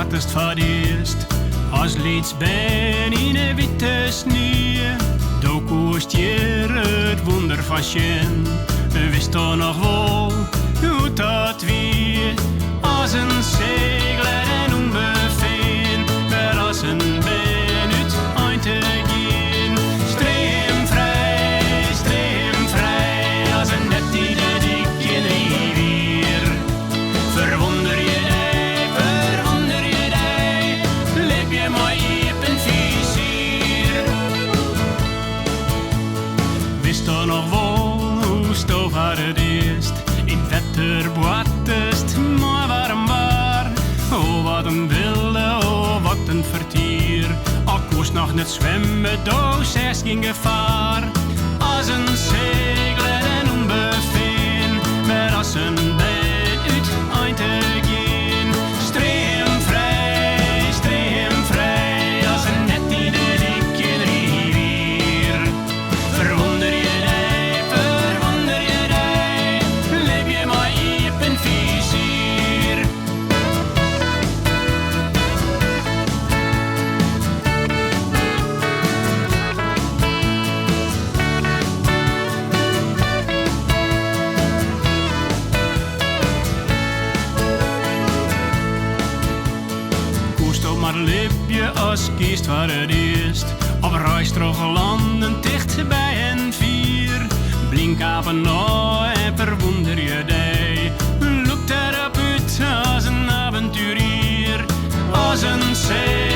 wat is het voor het eerst? Als lieds ben in een witte sneeuw, doe koest je het wonder van Sjen. Wist toch nog wel hoe dat weer? Als een segler en onbeveen, maar als een ben uit eind te gaan. Streem vrij, als een net die de dikke rivier. Verwonder je dij, leef je mooi op een vizier. Wist toch nog wel hoe stof had het eerst? In Wetterboatest, mooi warm waar. Oh, wat een wilde, oh, wat een vertier. Al koest nog net zwemmen, doos is geen gevaar. Als een segler en onbeveen, maar als een bed uit eind te gaan. Streem vrij, als een net die de dikke rivier. Verwonder je dij, leef je maar op een vizier. Koest op maar lipje als kiest waar het eerst. Op rijstroge landen dicht bij een vier. Blinkapen nou en verwonder je dij. Loopt erop uit als een avonturier. Als een zee